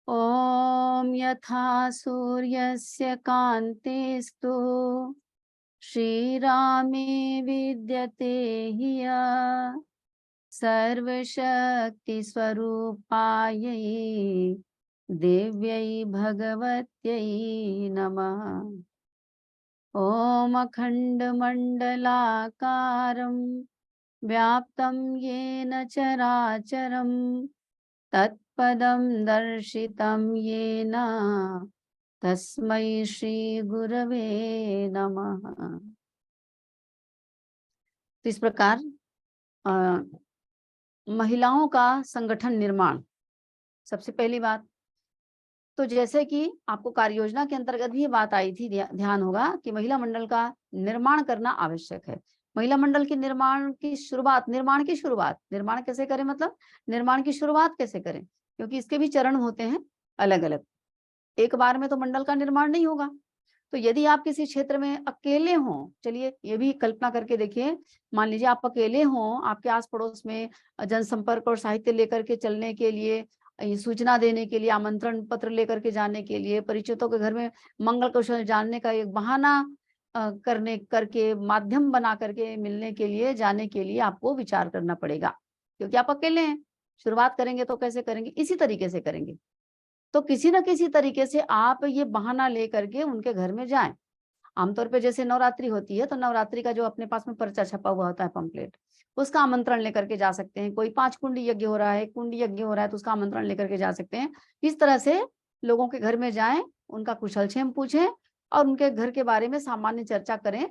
ॐ यथा सूर्यस्य कान्तिस्तु श्रीरामे विद्यते ह्यः सर्वशक्तिस्वरूपायै देव्यै भगवत्यै नमः। ॐ अखण्डमण्डलाकारं व्याप्तं येन चराचरं तत्पदं दर्शितं येन तस्मै श्री गुरवे नमः। तो इस प्रकार महिलाओं का संगठन निर्माण, सबसे पहली बात तो जैसे कि आपको कार्य योजना के अंतर्गत भी ये बात आई थी, ध्यान होगा कि महिला मंडल का निर्माण करना आवश्यक है। महिला मंडल के निर्माण की शुरुआत निर्माण कैसे करें, मतलब निर्माण की शुरुआत कैसे करें, क्योंकि इसके भी चरण होते हैं अलग अलग। एक बार में तो मंडल का निर्माण नहीं होगा। तो यदि आप किसी क्षेत्र में अकेले हों, चलिए ये भी कल्पना करके देखिए, मान लीजिए आप अकेले हों, आपके आस पड़ोस में जनसंपर्क और साहित्य लेकर के चलने के लिए, सूचना देने के लिए, आमंत्रण पत्र लेकर के जाने के लिए, परिचितों के घर में मंगल कौशल जानने का एक बहाना करने करके, माध्यम बना करके मिलने के लिए, जाने के लिए आपको विचार करना पड़ेगा, क्योंकि आप अकेले हैं। शुरुआत करेंगे तो कैसे करेंगे, इसी तरीके से करेंगे। तो किसी न किसी तरीके से आप ये बहाना लेकर के उनके घर में जाएं। आमतौर पे जैसे नवरात्रि होती है तो नवरात्रि का जो अपने पास में पर्चा छपा हुआ होता है, पंपलेट, उसका आमंत्रण लेकर के जा सकते हैं। कोई 5 कुंडी यज्ञ हो रहा है, कुंडी यज्ञ हो रहा है, तो उसका आमंत्रण लेकर के जा सकते हैं। इस तरह से लोगों के घर में जाएं, उनका कुशलक्षेम पूछें और उनके घर के बारे में सामान्य चर्चा करें।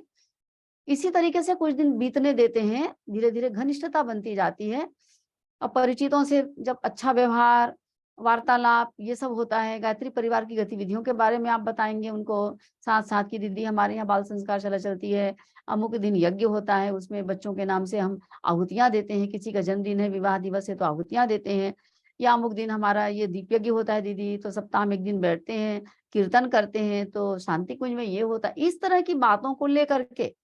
इसी तरीके से कुछ दिन बीतने देते हैं, धीरे धीरे घनिष्ठता बनती जाती है। अपरिचितों से जब अच्छा व्यवहार, वार्तालाप ये सब होता है, गायत्री परिवार की गतिविधियों के बारे में आप बताएंगे उनको, साथ साथ की दीदी हमारे यहाँ बाल संस्कार शाला चलती है, अमुक दिन यज्ञ होता है, उसमें बच्चों के नाम से हम आहुतियां देते हैं, किसी का जन्मदिन है, विवाह दिवस है तो आहुतियां देते हैं, या अमुक दिन हमारा ये दीप यज्ञ होता है दीदी, तो सप्ताह में एक दिन बैठते हैं, कीर्तन करते हैं, तो शांति कुंज में ये होता है। इस तरह की बातों को लेकर के,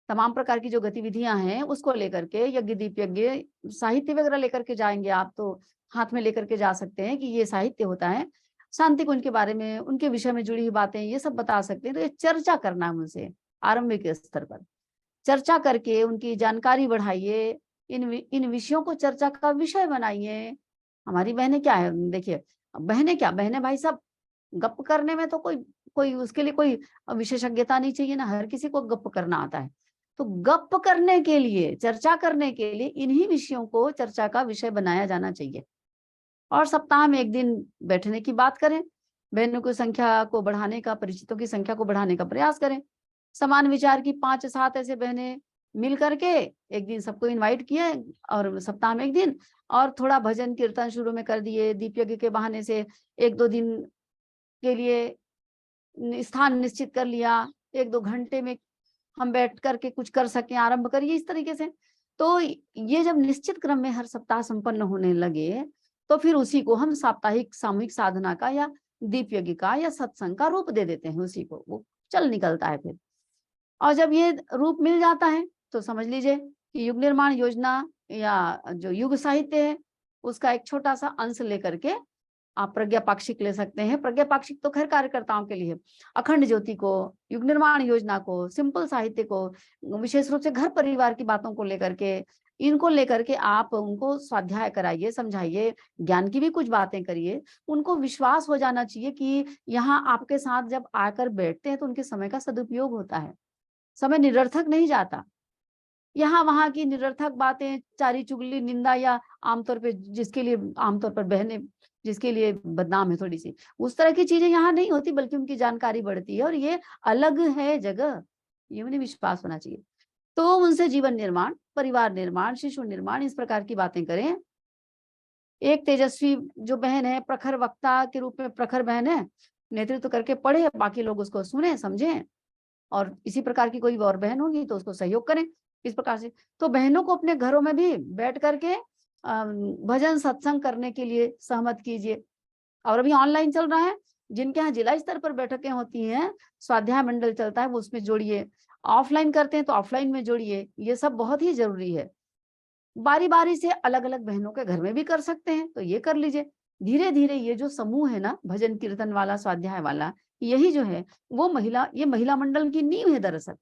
तमाम प्रकार की जो गतिविधियां हैं उसको लेकर के, यज्ञ दीप यज्ञ, साहित्य वगैरह लेकर के जाएंगे आप, तो हाथ में लेकर के जा सकते हैं कि ये साहित्य होता है, शांति कुंज के बारे में, उनके विषय में जुड़ी हुई बातें ये सब बता सकते हैं। तो ये चर्चा करना है उनसे, आरंभिक स्तर पर चर्चा करके उनकी जानकारी बढ़ाइए, इन विषयों को चर्चा का विषय बनाइए। हमारी बहनें क्या है, देखिए बहनें भाई साहब, गप करने में तो कोई कोई उसके लिए कोई विशेषज्ञता नहीं चाहिए ना, हर किसी को गप करना आता है। तो गप करने के लिए, चर्चा करने के लिए इन्हीं विषयों को चर्चा का विषय बनाया जाना चाहिए। और सप्ताह में एक दिन बैठने की बात करें, बहनों की संख्या को बढ़ाने का, परिचितों की संख्या को बढ़ाने का प्रयास करें। समान विचार की 5-7 ऐसे बहनें मिल करके एक दिन सबको इनवाइट किए, और सप्ताह में एक दिन, और थोड़ा भजन कीर्तन शुरू में कर दिए, दीप यज्ञ के बहाने से 1-2 दिन के लिए स्थान निश्चित कर लिया, 1-2 घंटे में हम बैठ करके कुछ कर सकें, आरंभ करिए इस तरीके से। तो ये जब निश्चित क्रम में हर सप्ताह संपन्न होने लगे, तो फिर उसी को हम साप्ताहिक सामूहिक साधना का या दीप यज्ञ का या सत्संग का रूप दे देते हैं, उसी को वो चल निकलता है फिर। और जब ये रूप मिल जाता है तो समझ लीजिए कि युग निर्माण योजना या जो युग साहित्य है उसका एक छोटा सा अंश लेकर के आप प्रज्ञा पाक्षिक ले सकते हैं। प्रज्ञा पाक्षिक तो खैर कार्यकर्ताओं के लिए, अखंड ज्योति को, युग निर्माण योजना को, सिंपल साहित्य को, विशेष रूप से घर परिवार की बातों को लेकर के, इनको लेकर के आप उनको स्वाध्याय कराइए, समझाइए, ज्ञान की भी कुछ बातें करिए। उनको विश्वास हो जाना चाहिए कि यहाँ आपके साथ जब आकर बैठते हैं तो उनके समय का सदुपयोग होता है, समय निरर्थक नहीं जाता। यहाँ वहां की निरर्थक बातें, चारी चुगली, निंदा, या आमतौर पे जिसके लिए आमतौर पर बहनें जिसके लिए बदनाम है थोड़ी सी, उस तरह की चीजें यहाँ नहीं होती, बल्कि उनकी जानकारी बढ़ती है और ये अलग है जगह, ये उन्हें विश्वास होना चाहिए। तो उनसे जीवन निर्माण, परिवार निर्माण, शिशु निर्माण, इस प्रकार की बातें करें। एक तेजस्वी जो बहन है, प्रखर वक्ता के रूप में प्रखर बहन है, नेतृत्व करके पढ़े, बाकी लोग उसको सुने समझें, और इसी प्रकार की कोई और बहन होगी तो उसको सहयोग करें इस प्रकार से। तो बहनों को अपने घरों में भी बैठ करके भजन सत्संग करने के लिए सहमत कीजिए। और अभी ऑनलाइन चल रहा है, जिनके यहाँ जिला स्तर पर बैठकें होती हैं, स्वाध्याय मंडल चलता है, वो उसमें जोड़िए। ऑफलाइन करते हैं तो ऑफलाइन में जोड़िए, ये सब बहुत ही जरूरी है। बारी बारी से अलग अलग बहनों के घर में भी कर सकते हैं तो ये कर लीजिए। धीरे धीरे ये जो समूह है ना, भजन कीर्तन वाला, स्वाध्याय वाला, यही जो है वो ये महिला मंडल की नींव है। दरअसल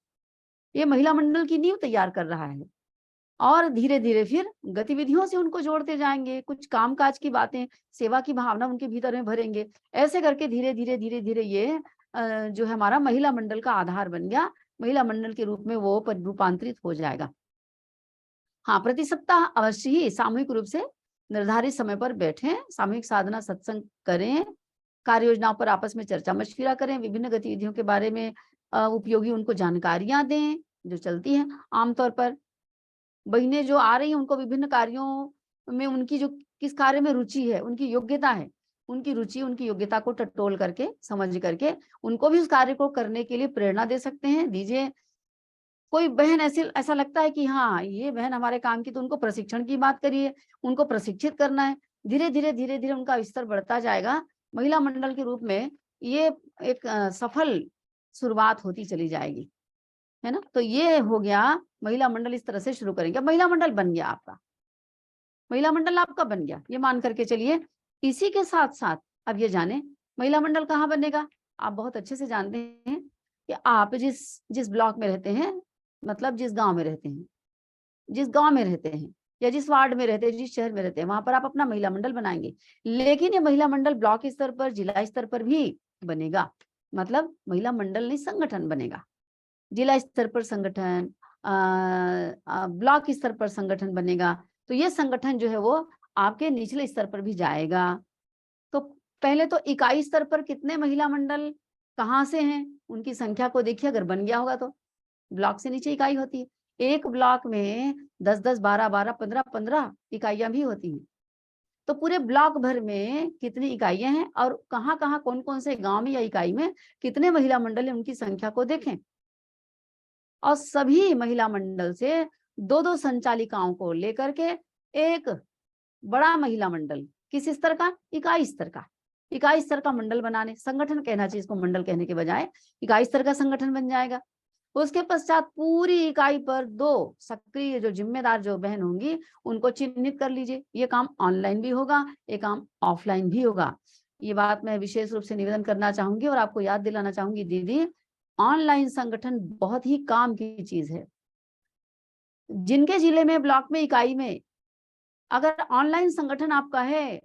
ये महिला मंडल की नींव तैयार कर रहा है, और धीरे धीरे फिर गतिविधियों से उनको जोड़ते जाएंगे, कुछ कामकाज की बातें, सेवा की भावना उनके भीतर में भरेंगे। ऐसे करके धीरे धीरे धीरे धीरे ये जो है हमारा महिला मंडल का आधार बन गया, महिला मंडल के रूप में वो रूपांतरित हो जाएगा। हाँ, प्रति सप्ताह अवश्य ही सामूहिक रूप से निर्धारित समय पर बैठें, सामूहिक साधना सत्संग करें, कार्य योजनाओं पर आपस में चर्चा मशविरा करें, विभिन्न गतिविधियों के बारे में उपयोगी उनको जानकारियां दें जो चलती हैं। आमतौर पर बहनें जो आ रही हैं उनको विभिन्न कार्यों में उनकी जो किस कार्य में रुचि है, उनकी योग्यता है, उनकी रुचि उनकी योग्यता को टटोल करके, समझ करके उनको भी उस कार्य को करने के लिए प्रेरणा दे सकते हैं, दीजिए। कोई बहन ऐसा लगता है कि हाँ ये बहन हमारे काम की, तो उनको प्रशिक्षण की बात करिए, उनको प्रशिक्षित करना है। धीरे धीरे धीरे धीरे उनका स्तर बढ़ता जाएगा, महिला मंडल के रूप में ये एक सफल शुरुआत होती चली जाएगी, है ना। तो ये हो गया महिला मंडल, इस तरह से शुरू करेंगे। महिला मंडल बन गया आपका, महिला मंडल आपका बन गया, ये मान करके चलिए। इसी के साथ साथ अब ये जाने महिला मंडल कहाँ बनेगा। आप बहुत अच्छे से जानते हैं कि आप जिस जिस ब्लॉक में रहते हैं, मतलब जिस गांव में रहते हैं, या जिस वार्ड में रहते हैं, जिस शहर में रहते हैं, वहां पर आप अपना महिला मंडल बनाएंगे। लेकिन ये महिला मंडल ब्लॉक स्तर पर, जिला स्तर पर भी बनेगा। मतलब महिला मंडल नहीं, संगठन बनेगा। जिला स्तर पर संगठन, ब्लॉक स्तर पर संगठन बनेगा। तो ये संगठन जो है वो आपके निचले स्तर पर भी जाएगा। तो पहले तो इकाई स्तर पर कितने महिला मंडल कहाँ से हैं, उनकी संख्या को देखिए। अगर बन गया होगा तो ब्लॉक से नीचे इकाई होती है। एक ब्लॉक में 10-10, 12-12, 15-15 इकाइयां भी होती हैं। तो पूरे ब्लॉक भर में कितनी इकाइयां हैं और कहाँ-कहाँ, कौन-कौन से गांव में या इकाई में कितने महिला मंडल है, उनकी संख्या को देखें। और सभी महिला मंडल से 2-2 संचालिकाओं को लेकर के एक बड़ा महिला मंडल, किस स्तर का, इकाई स्तर का, इकाई स्तर का मंडल बनाने, संगठन कहना चाहिए इसको, मंडल कहने के बजाय इकाई स्तर का संगठन बन जाएगा। उसके पश्चात पूरी इकाई पर 2 सक्रिय जो जिम्मेदार जो बहन होंगी उनको चिन्हित कर लीजिए। ये काम ऑनलाइन भी होगा, ये काम ऑफलाइन भी होगा। ये बात मैं विशेष रूप से निवेदन करना चाहूंगी और आपको याद दिलाना चाहूंगी दीदी, ऑनलाइन संगठन बहुत ही काम की चीज है। जिनके जिले में, ब्लॉक में, इकाई में अगर ऑनलाइन संगठन आपका है,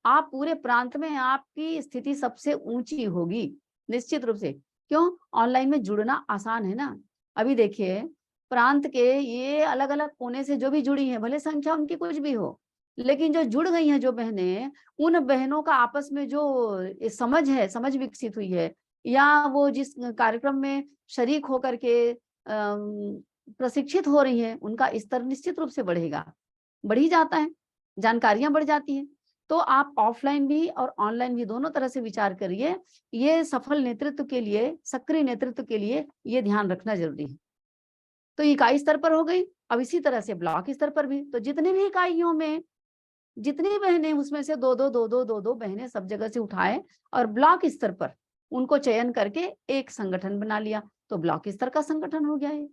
आप पूरे प्रांत में आपकी स्थिति सबसे ऊंची होगी निश्चित रूप से। क्यों? ऑनलाइन में जुड़ना आसान है ना। अभी देखिए, प्रांत के ये अलग अलग कोने से जो भी जुड़ी हैं, भले संख्या उनकी कुछ भी हो, लेकिन जो जुड़ गई हैं जो बहनें, उन बहनों का आपस में जो समझ है, समझ विकसित हुई है, या वो जिस कार्यक्रम में शरीक होकर के प्रशिक्षित हो रही है, उनका स्तर निश्चित रूप से बढ़ेगा, बढ़ ही जाता है, जानकारियां बढ़ जाती हैं। तो आप ऑफलाइन भी और ऑनलाइन भी दोनों तरह से विचार करिए। ये सफल नेतृत्व के लिए, सक्रिय नेतृत्व के लिए ये ध्यान रखना जरूरी है। तो इकाई स्तर पर हो गई, अब इसी तरह से ब्लॉक स्तर पर भी। तो जितने भी इकाइयों में जितनी बहनें, उसमें से 2-2 बहनें सब जगह से उठाए और ब्लॉक स्तर पर उनको चयन करके एक संगठन बना लिया, तो ब्लॉक स्तर का संगठन हो गया है।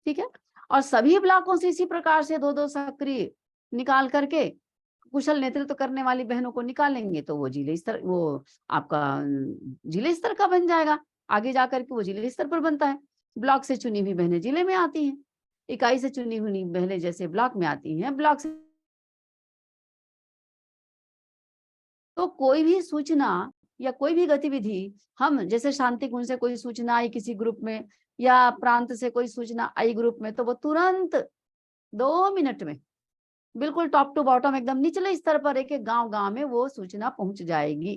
ठीक है। और सभी ब्लॉकों से इसी प्रकार से 2-2 सक्रिय निकाल करके कुशल नेतृत्व करने वाली बहनों को निकालेंगे, तो वो जिले स्तर, वो आपका जिले स्तर का बन जाएगा। आगे जाकर के वो जिले स्तर पर बनता है। ब्लॉक से चुनी हुई बहनें जिले में आती हैं, इकाई से चुनी हुई बहनें जैसे ब्लॉक में आती हैं, ब्लॉक से। तो कोई भी सूचना या कोई भी गतिविधि, हम जैसे शांति कुंज से कोई सूचना आई किसी ग्रुप में, या प्रांत से कोई सूचना आई ग्रुप में, तो वो तुरंत 2 मिनट में बिल्कुल टॉप टू बॉटम एकदम निचले स्तर पर एक एक गांव में वो सूचना पहुंच जाएगी।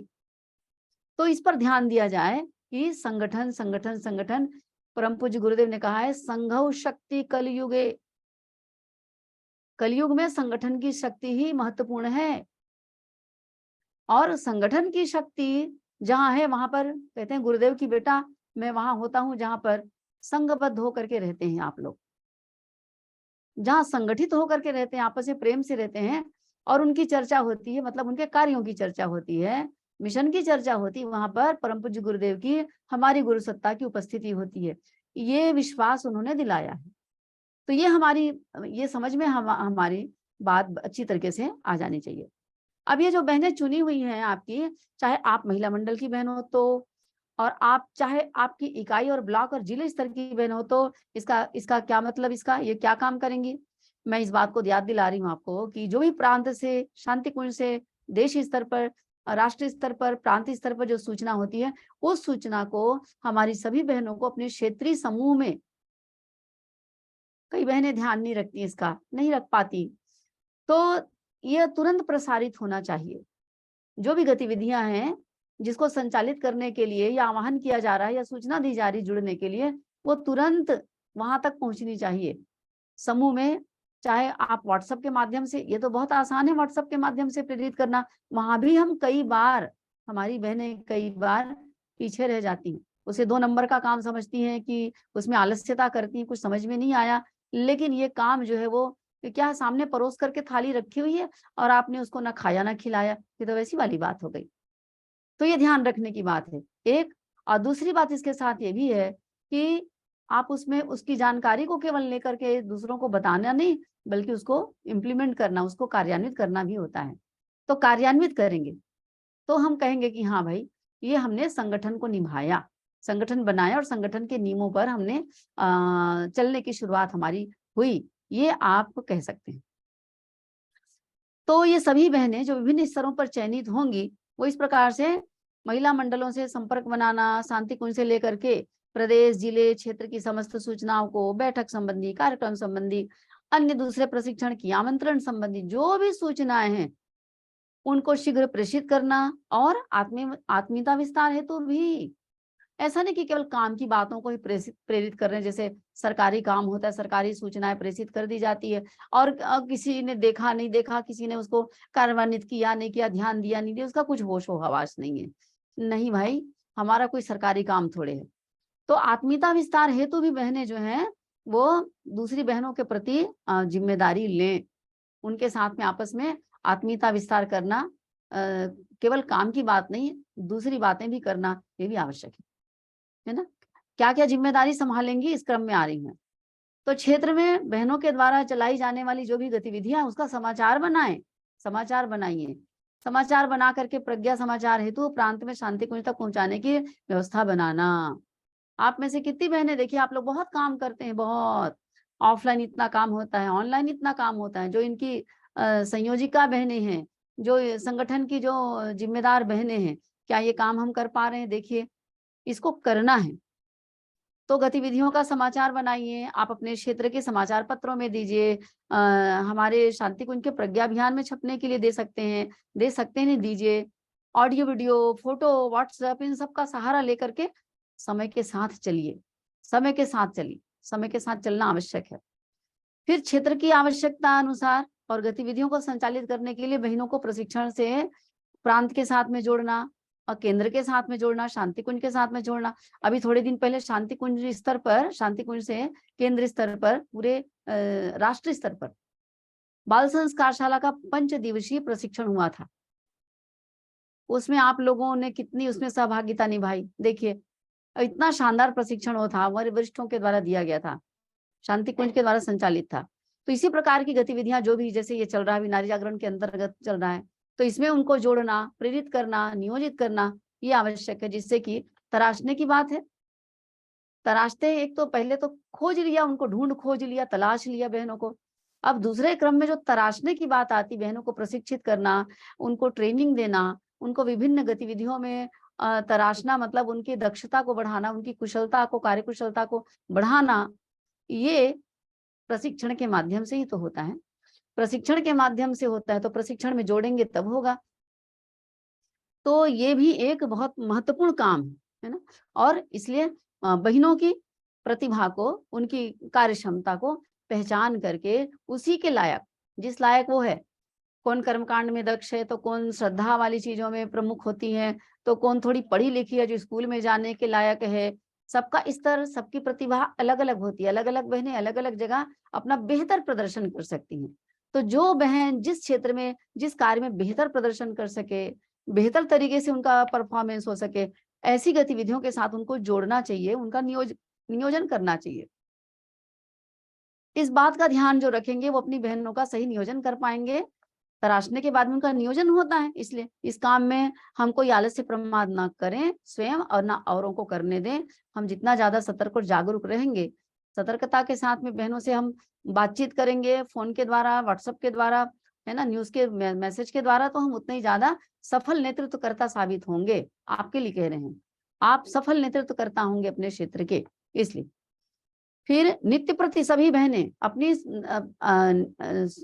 तो इस पर ध्यान दिया जाए कि संगठन संगठन संगठन, परम पूज्य गुरुदेव ने कहा है, संघौ शक्ति कलयुगे, कलयुग में संगठन की शक्ति ही महत्वपूर्ण है। और संगठन की शक्ति जहां है, वहां पर कहते हैं गुरुदेव की बेटा, मैं वहां होता हूं जहां पर संघबद्ध होकर के रहते हैं आप लोग, जहां संगठित होकर के रहते हैं, आपस में प्रेम से रहते हैं और उनकी चर्चा होती है, मतलब उनके कार्यों की चर्चा होती है, मिशन की चर्चा होती है, वहां पर परम पूज्य गुरुदेव की, हमारी गुरु सत्ता की उपस्थिति होती है। ये विश्वास उन्होंने दिलाया है। तो ये हमारी, ये समझ में हमारी बात अच्छी तरीके से आ जानी चाहिए। अब ये जो बहनें चुनी हुई हैं आपकी, चाहे आप महिला मंडल की बहन हो तो, और आप चाहे आपकी इकाई और ब्लॉक और जिले स्तर की बहन हो तो, इसका क्या मतलब, इसका ये क्या काम करेंगी? मैं इस बात को याद दिला रही हूँ आपको कि जो भी प्रांत से, शांति कुंज से, देश स्तर पर, राष्ट्रीय स्तर पर, प्रांतीय स्तर पर जो सूचना होती है, उस सूचना को हमारी सभी बहनों को अपने क्षेत्रीय समूह में, कई बहनें ध्यान नहीं रखती, इसका नहीं रख पाती, तो यह तुरंत प्रसारित होना चाहिए। जो भी गतिविधियां हैं जिसको संचालित करने के लिए या आह्वान किया जा रहा है या सूचना दी जा रही जुड़ने के लिए, वो तुरंत वहां तक पहुंचनी चाहिए समूह में। चाहे आप व्हाट्सएप के माध्यम से, ये तो बहुत आसान है व्हाट्सएप के माध्यम से प्रेरित करना, वहां भी हम कई बार, हमारी बहनें कई बार पीछे रह जाती हैं, उसे 2 नंबर का काम समझती हैं कि उसमें आलस्यता करती हैं, कुछ समझ में नहीं आया। लेकिन ये काम जो है वो क्या, सामने परोस करके थाली रखी हुई है और आपने उसको ना खाया ना खिलाया, ये तो वैसी वाली बात हो गई। तो ये ध्यान रखने की बात है एक। और दूसरी बात इसके साथ ये भी है कि आप उसमें उसकी जानकारी को केवल लेकर के दूसरों को बताना नहीं, बल्कि उसको इम्प्लीमेंट करना, उसको कार्यान्वित करना भी होता है। तो कार्यान्वित करेंगे तो हम कहेंगे कि हाँ भाई, ये हमने संगठन को निभाया, संगठन बनाया और संगठन के नियमों पर हमने चलने की शुरुआत हमारी हुई, ये आप कह सकते हैं। तो ये सभी बहनें जो विभिन्न स्तरों पर चयनित होंगी, वो इस प्रकार से महिला मंडलों से संपर्क बनाना, शांति कुंज से लेकर के प्रदेश, जिले, क्षेत्र की समस्त सूचनाओं को, बैठक संबंधी, कार्यक्रम संबंधी, अन्य दूसरे प्रशिक्षण की, आमंत्रण संबंधी जो भी सूचनाएं हैं, उनको शीघ्र प्रेषित करना। और आत्मीयता विस्तार हेतु भी, ऐसा नहीं कि केवल काम की बातों को ही प्रेरित कर रहे हैं, जैसे सरकारी काम होता है, सरकारी सूचनाएं प्रेषित कर दी जाती है और किसी ने देखा नहीं देखा, किसी ने उसको कार्यान्वित किया नहीं किया, ध्यान दिया नहीं दिया, उसका कुछ होशो हवास नहीं है। नहीं भाई, हमारा कोई सरकारी काम थोड़े है। तो आत्मीयता विस्तार हेतु भी बहनें जो हैं वो दूसरी बहनों के प्रति जिम्मेदारी लें, उनके साथ में आपस में आत्मीयता विस्तार करना, केवल काम की बात नहीं, दूसरी बातें भी करना, ये भी आवश्यक है ना। क्या क्या जिम्मेदारी संभालेंगी, इस क्रम में आ रही हैं। तो क्षेत्र में बहनों के द्वारा चलाई जाने वाली जो भी गतिविधियां, उसका समाचार बनाएं, समाचार बनाइए, समाचार बना करके प्रज्ञा समाचार हेतु प्रांत में शांति कुंज तक पहुंचाने की व्यवस्था बनाना। आप में से कितनी बहनें, देखिए आप लोग बहुत काम करते हैं, बहुत ऑफलाइन इतना काम होता है, ऑनलाइन इतना काम होता है। जो इनकी संयोजिका बहनें हैं, जो संगठन की जो जिम्मेदार बहनें हैं, क्या ये काम हम कर पा रहे हैं? देखिए, इसको करना है तो गतिविधियों का समाचार बनाइए, आप अपने क्षेत्र के समाचार पत्रों में दीजिए, हमारे शांति कुंज के प्रज्ञा अभियान में छपने के लिए दे सकते हैं, नहीं दीजिए। ऑडियो, वीडियो, फोटो, व्हाट्सएप, इन सब का सहारा लेकर के समय के साथ चलिए, समय के साथ चलिए, समय के साथ चलना आवश्यक है। फिर क्षेत्र की आवश्यकता अनुसार और गतिविधियों को संचालित करने के लिए बहनों को प्रशिक्षण से प्रांत के साथ में जोड़ना और केंद्र के साथ में जोड़ना, शांति कुंज के साथ में जोड़ना। अभी थोड़े दिन पहले शांति कुंज स्तर पर, शांति कुंज से केंद्र स्तर पर, पूरे राष्ट्रीय स्तर पर बाल संस्कारशाला का 5 दिवसीय प्रशिक्षण हुआ था। उसमें आप लोगों ने कितनी उसमें सहभागिता निभाई, देखिए इतना शानदार प्रशिक्षण हो था, हमारे वरिष्ठों के द्वारा दिया गया था, शांति कुंज के द्वारा संचालित था। तो इसी प्रकार की गतिविधियां जो भी, जैसे ये चल रहा है, नारी जागरण के अंतर्गत चल रहा है, तो इसमें उनको जोड़ना, प्रेरित करना, नियोजित करना, ये आवश्यक है। जिससे कि तराशने की बात है, तराशते एक तो पहले तो खोज लिया, उनको ढूंढ खोज लिया, तलाश लिया बहनों को। अब दूसरे क्रम में जो तराशने की बात आती, बहनों को प्रशिक्षित करना, उनको ट्रेनिंग देना, उनको विभिन्न गतिविधियों में तराशना, मतलब उनकी दक्षता को बढ़ाना, उनकी कुशलता को, कार्यकुशलता को बढ़ाना, ये प्रशिक्षण के माध्यम से ही तो होता है। प्रशिक्षण के माध्यम से होता है तो प्रशिक्षण में जोड़ेंगे तब होगा। तो ये भी एक बहुत महत्वपूर्ण काम है ना। और इसलिए बहनों की प्रतिभा को, उनकी कार्य क्षमता को पहचान करके उसी के लायक, जिस लायक वो है, कौन कर्मकांड में दक्ष है, तो कौन श्रद्धा वाली चीजों में प्रमुख होती है, तो कौन थोड़ी पढ़ी लिखी है जो स्कूल में जाने के लायक है। सबका स्तर, सबकी प्रतिभा अलग अलग होती है, अलग अलग बहनें अलग अलग जगह अपना बेहतर प्रदर्शन कर सकती हैं। तो जो बहन जिस क्षेत्र में, जिस कार्य में बेहतर प्रदर्शन कर सके, बेहतर तरीके से उनका परफॉर्मेंस हो सके, ऐसी गतिविधियों के साथ उनको जोड़ना चाहिए, उनका नियोजन करना चाहिए। इस बात का ध्यान जो रखेंगे वो अपनी बहनों का सही नियोजन कर पाएंगे तराशने के बाद में उनका नियोजन होता है। इसलिए इस काम में हम कोई आलस्य प्रमाद ना करें स्वयं और ना औरों को करने दें। हम जितना ज्यादा सतर्क और जागरूक रहेंगे, सतर्कता के साथ में बहनों से हम बातचीत करेंगे फोन के द्वारा, व्हाट्सएप के द्वारा, है ना, न्यूज के मैसेज के द्वारा, तो हम उतने ही ज्यादा सफल नेतृत्वकर्ता साबित होंगे। आपके लिए कह रहे हैं, आप सफल नेतृत्वकर्ता होंगे अपने क्षेत्र के। इसलिए फिर नित्य प्रति सभी बहनें अपनी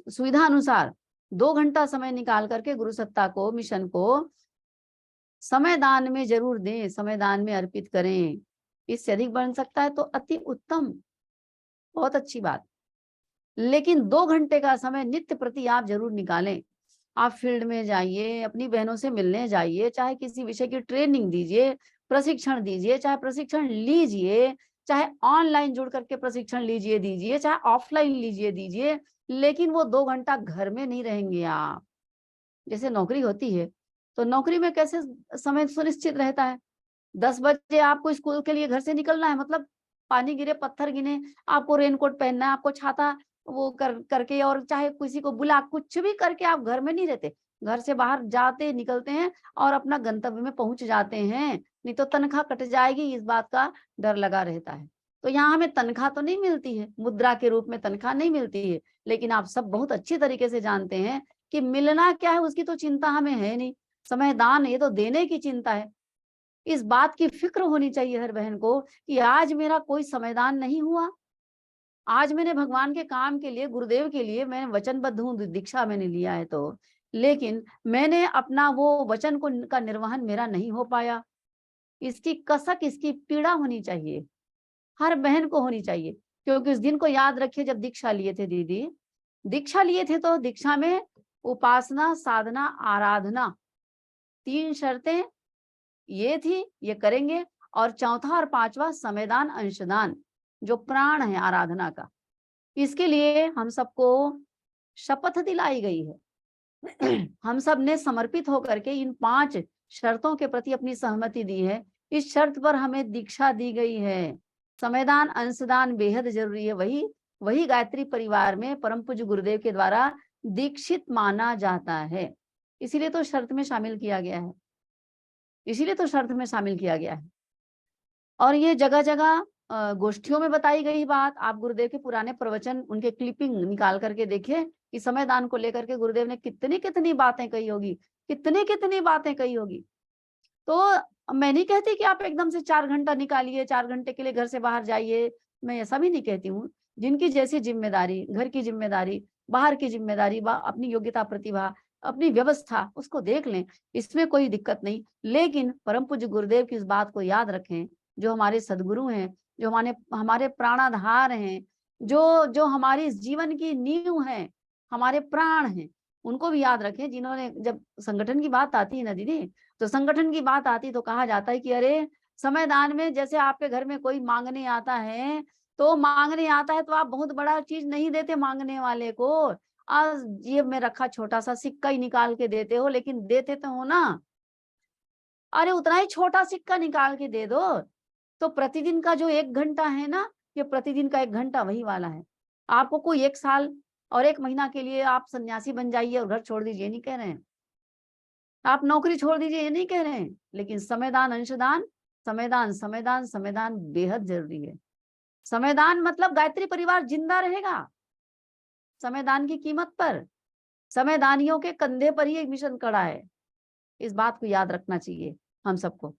सुविधा अनुसार 2 घंटा समय निकाल करके गुरु सत्ता को, मिशन को समय दान में जरूर दें, समय दान में अर्पित करें। इससे अधिक बन सकता है तो अति उत्तम, बहुत अच्छी बात। लेकिन 2 घंटे का समय नित्य प्रति आप जरूर निकालें। आप फील्ड में जाइए, अपनी बहनों से मिलने जाइए, चाहे किसी विषय की ट्रेनिंग दीजिए, प्रशिक्षण दीजिए, चाहे प्रशिक्षण लीजिए, चाहे ऑनलाइन जुड़ करके प्रशिक्षण लीजिए दीजिए, चाहे ऑफलाइन लीजिए दीजिए, लेकिन वो 2 घंटा घर में नहीं रहेंगे आप। जैसे नौकरी होती है तो नौकरी में कैसे समय सुनिश्चित रहता है, 10 बजे आपको स्कूल के लिए घर से निकलना है, मतलब पानी गिरे पत्थर गिरे आपको रेनकोट पहनना है, आपको छाता वो करके, और चाहे किसी को बुला, कुछ भी करके आप घर में नहीं रहते, घर से बाहर जाते निकलते हैं और अपना गंतव्य में पहुंच जाते हैं। नहीं तो तनख्वाह कट जाएगी, इस बात का डर लगा रहता है। तो यहाँ हमें तनख्वाह तो नहीं मिलती है, मुद्रा के रूप में तनख्वाह नहीं मिलती है, लेकिन आप सब बहुत अच्छी तरीके से जानते हैं कि मिलना क्या है उसकी तो चिंता हमें है नहीं, समय दान ये तो देने की चिंता है। इस बात की फिक्र होनी चाहिए हर बहन को कि आज मेरा कोई समयदान नहीं हुआ, आज मैंने भगवान के काम के लिए, गुरुदेव के लिए मैं वचनबद्ध हूँ, दीक्षा मैंने लिया है तो, लेकिन मैंने अपना वो वचन को का निर्वहन मेरा नहीं हो पाया। इसकी कसक, इसकी पीड़ा होनी चाहिए, हर बहन को होनी चाहिए। क्योंकि उस दिन को याद रखिए जब दीक्षा लिए थे दीदी, दीक्षा लिए थे तो दीक्षा में उपासना, साधना, आराधना, 3 शर्तें ये थी, ये करेंगे। और चौथा और 5वां समयदान, अंशदान, जो प्राण है आराधना का, इसके लिए हम सबको शपथ दिलाई गई है। हम सब ने समर्पित होकर के इन 5 शर्तों के प्रति अपनी सहमति दी है। इस शर्त पर हमें दीक्षा दी गई है। समयदान, अंशदान बेहद जरूरी है। वही गायत्री परिवार में परम पूज्य गुरुदेव के द्वारा दीक्षित माना जाता है, इसीलिए तो शर्त में शामिल किया गया है, इसीलिए तो शर्त में शामिल किया गया है। और ये जगह जगह गोष्ठियों में बताई गई बात, आप गुरुदेव के पुराने प्रवचन, उनके क्लिपिंग निकाल करके देखिए कि समयदान को लेकर के गुरुदेव ने कितनी कितनी बातें कही होगी, कितनी कितनी बातें कही होगी। तो मैं नहीं कहती कि आप एकदम से 4 घंटा निकालिए, 4 घंटे के लिए घर से बाहर जाइए, मैं ऐसा भी नहीं कहती हूँ। जिनकी जैसी जिम्मेदारी, घर की जिम्मेदारी, बाहर की जिम्मेदारी, अपनी योग्यता, प्रतिभा, अपनी व्यवस्था, उसको देख लें, इसमें कोई दिक्कत नहीं। लेकिन परम पूज्य गुरुदेव की इस बात को याद रखें, जो हमारे सदगुरु हैं, जो हमारे प्राणाधार हैं, जो हमारी जीवन की नींव है, हमारे प्राण हैं, उनको भी याद रखें। जिन्होंने, जब संगठन की बात आती है ना दीदी, तो संगठन की बात आती तो कहा जाता है कि अरे समयदान में जैसे आपके घर में कोई मांगने आता है, तो मांगने आता है तो आप बहुत बड़ा चीज नहीं देते मांगने वाले को, आज जेब में रखा छोटा सा सिक्का ही निकाल के देते हो, लेकिन देते तो हो ना। अरे उतना ही छोटा सिक्का निकाल के दे दो। तो प्रतिदिन का जो 1 घंटा है ना, ये प्रतिदिन का 1 घंटा वही वाला है। आपको कोई 1 साल और 1 महीना के लिए आप सन्यासी बन जाइए और घर छोड़ दीजिए, नहीं कह रहे हैं, आप नौकरी छोड़ दीजिए, ये नहीं कह रहे हैं, लेकिन समयदान, अंशदान, समयदान, समयदान, समयदान बेहद जरूरी है। समयदान मतलब गायत्री परिवार जिंदा रहेगा समयदान की कीमत पर। समयदानियों के कंधे पर ही एक मिशन खड़ा है, इस बात को याद रखना चाहिए हम सबको।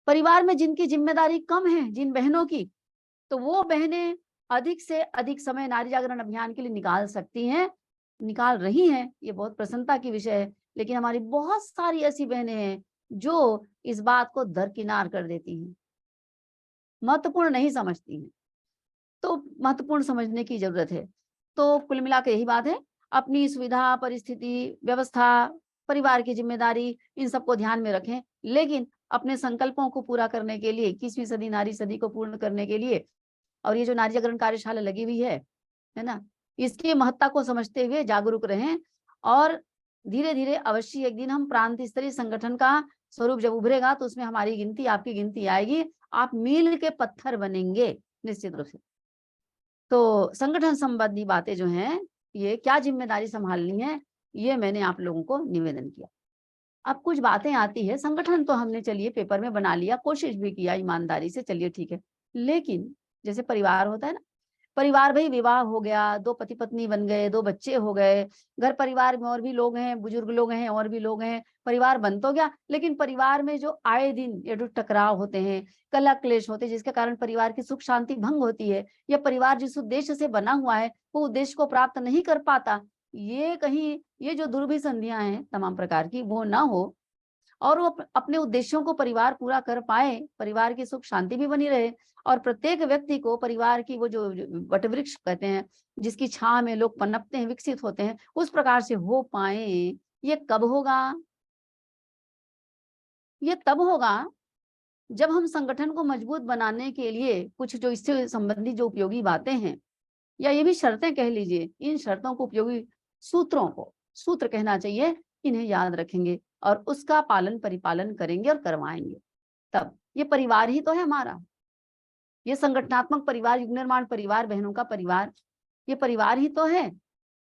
परिवार में जिनकी जिम्मेदारी कम है, जिन बहनों की, तो वो बहनें अधिक से अधिक समय नारी जागरण अभियान के लिए निकाल सकती हैं, निकाल रही हैं, ये बहुत प्रसन्नता की विषय है। लेकिन हमारी बहुत सारी ऐसी बहनें हैं जो इस बात को दरकिनार कर देती हैं, महत्वपूर्ण नहीं समझती हैं। तो महत्वपूर्ण समझने की जरूरत है। तो कुल मिलाकर यही बात है, अपनी सुविधा, परिस्थिति, व्यवस्था, परिवार की जिम्मेदारी, इन सबको ध्यान में रखें, लेकिन अपने संकल्पों को पूरा करने के लिए, 21वीं सदी नारी सदी को पूर्ण करने के लिए, और ये जो नारी जागरण कार्यशाला लगी हुई है ना, इसकी महत्ता को समझते हुए जागरूक रहें। और धीरे धीरे अवश्य एक दिन हम प्रांत स्तरीय संगठन का स्वरूप जब उभरेगा तो उसमें हमारी गिनती, आपकी गिनती आएगी, आप मील के पत्थर बनेंगे निश्चित रूप से। तो संगठन संबंधी बातें जो हैं ये क्या जिम्मेदारी संभालनी है, ये मैंने आप लोगों को निवेदन किया। अब कुछ बातें आती है, संगठन तो हमने चलिए पेपर में बना लिया, कोशिश भी किया ईमानदारी से, चलिए ठीक है। लेकिन जैसे परिवार होता है ना, परिवार भाई विवाह हो गया, 2 पति पत्नी बन गए, 2 बच्चे हो गए, घर परिवार में और भी लोग हैं, बुजुर्ग लोग हैं, और भी लोग हैं, परिवार बन तो गया, लेकिन परिवार में जो आए दिन ये जो टकराव होते हैं, कलह क्लेश होते हैं, जिसके कारण परिवार की सुख शांति भंग होती है, या परिवार जिस उद्देश्य से बना हुआ है वो उद्देश्य को प्राप्त नहीं कर पाता, ये कहीं ये जो दुर्भिसंधियां हैं तमाम प्रकार की वो ना हो, और वो अपने उद्देश्यों को परिवार पूरा कर पाए, परिवार की सुख शांति भी बनी रहे, और प्रत्येक व्यक्ति को परिवार की वो जो वटवृक्ष कहते हैं, जिसकी छांव में लोग पनपते हैं, विकसित होते हैं, उस प्रकार से हो पाए। ये कब होगा? ये तब होगा जब हम संगठन को मजबूत बनाने के लिए कुछ जो इससे संबंधित जो उपयोगी बातें हैं, या ये भी शर्तें कह लीजिए, इन शर्तों को, उपयोगी सूत्रों को, सूत्र कहना चाहिए, इन्हें याद रखेंगे और उसका पालन परिपालन करेंगे और करवाएंगे। तब ये परिवार ही तो है हमारा, ये संगठनात्मक परिवार, युग निर्माण परिवार, बहनों का परिवार, ये परिवार ही तो है।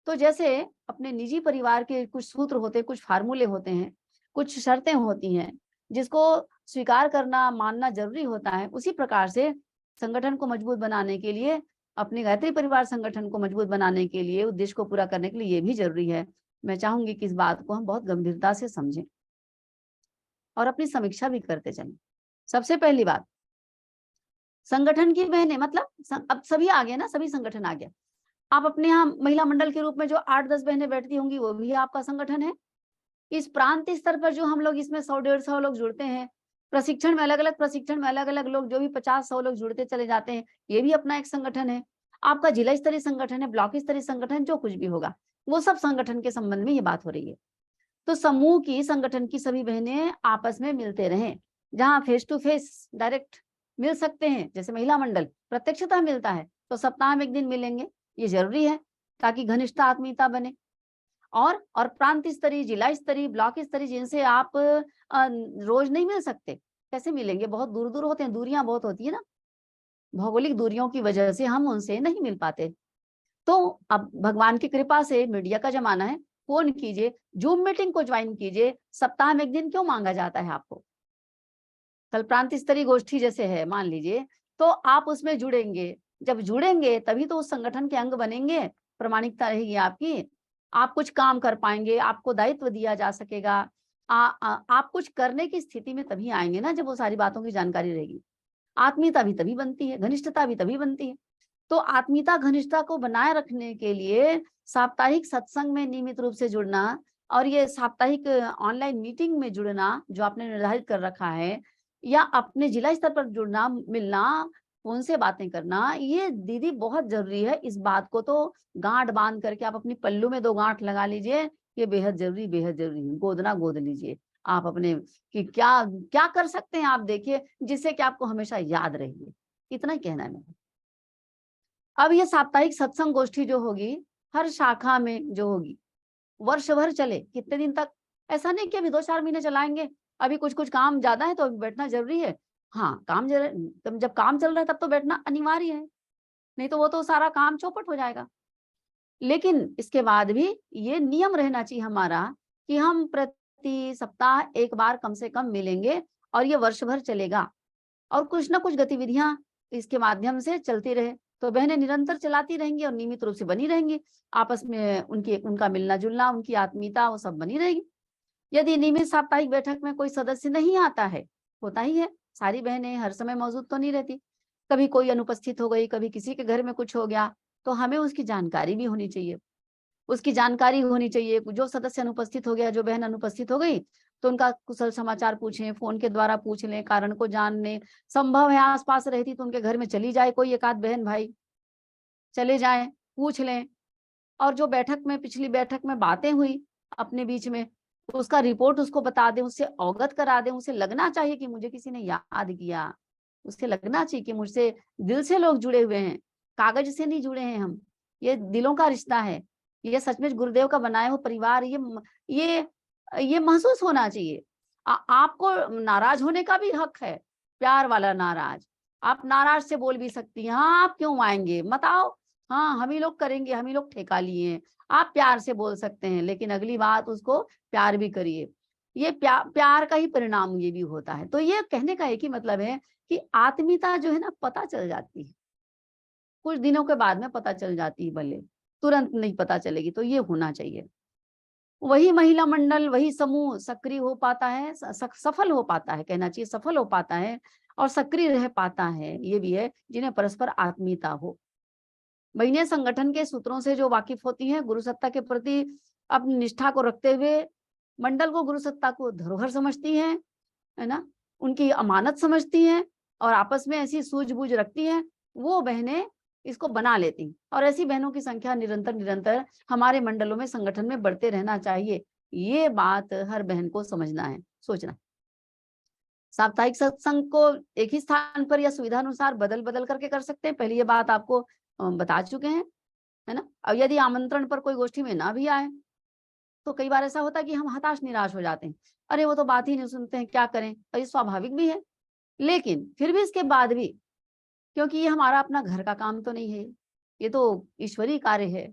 तो जैसे अपने निजी परिवार के कुछ सूत्र होते हैं, कुछ फार्मूले होते हैं, कुछ शर्तें होती हैं, जिसको स्वीकार करना, मानना जरूरी होता है, उसी प्रकार से संगठन को मजबूत बनाने के लिए, अपने गायत्री परिवार संगठन को मजबूत बनाने के लिए, उद्देश्य को पूरा करने के लिए ये भी जरूरी है। मैं चाहूंगी कि इस बात को हम बहुत गंभीरता से समझें और अपनी समीक्षा भी करते चलें। सबसे पहली बात, संगठन की बहनें, मतलब अब सभी आ गए ना, सभी संगठन आ गया। आप अपने यहाँ महिला मंडल के रूप में जो 8-10 बहनें बैठती होंगी, वो भी आपका संगठन है। इस प्रांत स्तर पर जो हम लोग इसमें 100-150 लोग जुड़ते हैं, प्रशिक्षण में अलग अलग, प्रशिक्षण में अलग अलग लोग, जो भी 50-100 लोग जुड़ते चले जाते हैं, ये भी अपना एक संगठन है। आपका जिला स्तरीय संगठन है, ब्लॉक स्तरीय संगठन, जो कुछ भी होगा, वो सब संगठन के संबंध में ये बात हो रही है। तो समूह की, संगठन की सभी बहनें आपस में मिलते रहें, जहां फेस टू फेस डायरेक्ट मिल सकते हैं, जैसे महिला मंडल प्रत्यक्षतः मिलता है, तो सप्ताह में 1 दिन मिलेंगे, ये जरूरी है, ताकि घनिष्ठता, आत्मीयता बने। और प्रांत स्तरीय, जिला स्तरीय, ब्लॉक स्तरीय, जिनसे आप रोज नहीं मिल सकते, कैसे मिलेंगे? बहुत दूर दूर होते हैं, दूरियां बहुत होती है ना, भौगोलिक दूरियों की वजह से हम उनसे नहीं मिल पाते। तो अब भगवान की कृपा से मीडिया का जमाना है, फोन कीजिए, जूम मीटिंग को ज्वाइन कीजिए, सप्ताह में 1 दिन क्यों मांगा जाता है आपको? कल प्रांत स्तरीय गोष्ठी जैसे है मान लीजिए, तो आप उसमें जुड़ेंगे, जब जुड़ेंगे तभी तो उस संगठन के अंग बनेंगे, प्रामाणिकता रहेगी आपकी, आप कुछ काम कर पाएंगे, आपको दायित्व दिया जा सकेगा, आप कुछ करने की स्थिति में तभी आएंगे ना, जब वो सारी बातों की जानकारी रहेगी। आत्मीयता भी तभी बनती है, घनिष्ठता भी तभी बनती है। तो आत्मीयता, घनिष्ठता को बनाए रखने के लिए साप्ताहिक सत्संग में नियमित रूप से जुड़ना, और ये साप्ताहिक ऑनलाइन मीटिंग में जुड़ना जो आपने निर्धारित कर रखा है, या अपने जिला स्तर पर जुड़ना, मिलना, फोन से बातें करना, ये दीदी बहुत जरूरी है। इस बात को तो गांठ बांध करके आप अपनी पल्लू में 2 गांठ लगा लीजिए, ये बेहद जरूरी, बेहद जरूरी है। गोदना गोद लीजिए आप अपने, कि क्या क्या कर सकते हैं आप, देखिए, जिससे कि आपको हमेशा याद रहेगी। इतना ही कहना है मेरा। अब ये साप्ताहिक सत्संग गोष्ठी जो होगी, हर शाखा में जो होगी, वर्ष भर चले, कितने दिन तक? ऐसा नहीं कि अभी 2-4 महीने चलाएंगे, अभी कुछ कुछ काम ज्यादा है तो अभी बैठना जरूरी है। हाँ, जब काम चल रहा है तब तो बैठना अनिवार्य है, नहीं तो वो तो सारा काम चौपट हो जाएगा। लेकिन इसके बाद भी ये नियम रहना चाहिए हमारा, कि हम प्रति सप्ताह 1 बार कम से कम मिलेंगे, और ये वर्ष भर चलेगा, और कुछ ना कुछ गतिविधियां इसके माध्यम से चलती रहे, तो बहनें निरंतर चलाती रहेंगी और नियमित रूप से बनी रहेंगी, आपस में उनका मिलना जुलना, उनकी आत्मीयता, वो सब बनी रहेगी। यदि नियमित साप्ताहिक बैठक में कोई सदस्य नहीं आता है, होता ही है, सारी बहनें हर समय मौजूद तो नहीं रहती, कभी कोई अनुपस्थित हो गई, कभी किसी के घर में कुछ हो गया, तो हमें उसकी जानकारी भी होनी चाहिए, उसकी जानकारी होनी चाहिए। जो सदस्य अनुपस्थित हो गया, जो बहन अनुपस्थित हो गई, तो उनका कुशल समाचार पूछें, फोन के द्वारा पूछ लें, कारण को जान लें, संभव है आसपास रहती तो उनके घर में चली जाए कोई एक आध बहन भाई, चले जाएं, पूछ लें। और जो बैठक में, पिछली बैठक में बातें हुई अपने बीच में, तो उसका रिपोर्ट उसको बता दें, उससे अवगत करा दें, उसे लगना चाहिए कि मुझे किसी ने याद किया, उसे लगना चाहिए कि मुझसे दिल से लोग जुड़े हुए हैं, कागज से नहीं जुड़े हैं हम, ये दिलों का रिश्ता है, ये सचमुच गुरुदेव का बनाया हुआ परिवार, ये ये महसूस होना चाहिए। आपको नाराज होने का भी हक है, प्यार वाला नाराज, आप नाराज से बोल भी सकती हैं, हाँ आप क्यों आएंगे, मत आओ, हाँ, हम ही लोग करेंगे, हम ही लोग ठेका लिए हैं। आप प्यार से बोल सकते हैं, लेकिन अगली बात उसको प्यार भी करिए। ये प्यार का ही परिणाम ये भी होता है। तो ये कहने का एक ही मतलब है कि आत्मीयता जो है ना पता चल जाती है। कुछ दिनों के बाद में पता चल जाती है भले, तुरंत नहीं पता चलेगी, तो ये होना चाहिए। वही महिला मंडल, वही समूह सक्रिय हो पाता है, सफल हो पाता है, कहना चाहिए सफल हो पाता है और सक्रिय रह पाता है, ये भी है जिन्हें परस्पर आत्मीयता हो। महिलाएं संगठन के सूत्रों से जो वाकिफ होती हैं, गुरु सत्ता के प्रति अपनी निष्ठा को रखते हुए मंडल को गुरु सत्ता को धरोहर समझती हैं, है ना? उनकी अमानत समझती हैं और आपस में ऐसी सूझबूझ रखती हैं, वो बहनें इसको बना लेती हैं। और ऐसी बहनों की संख्या निरंतर हमारे मंडलों में, संगठन में बढ़ते रहना चाहिए। ये बात हर बहन को समझना है, सोचना। साप्ताहिक सत्संग को एक ही स्थान पर या सुविधा अनुसार बदल-बदल करके कर सकते हैं। पहले ये बात आपको बता चुके हैं, है ना? और यदि आमंत्रण पर कोई गोष्ठी में ना भी आए, तो कई बार ऐसा होता है कि हम हताश निराश हो जाते हैं। अरे वो तो बात ही नहीं सुनते हैं, क्या करें? और ये स्वाभाविक भी है। लेकिन फिर भी इसके बाद भी, क्योंकि ये हमारा अपना घर का काम तो नहीं है, ये तो ईश्वरीय कार्य है,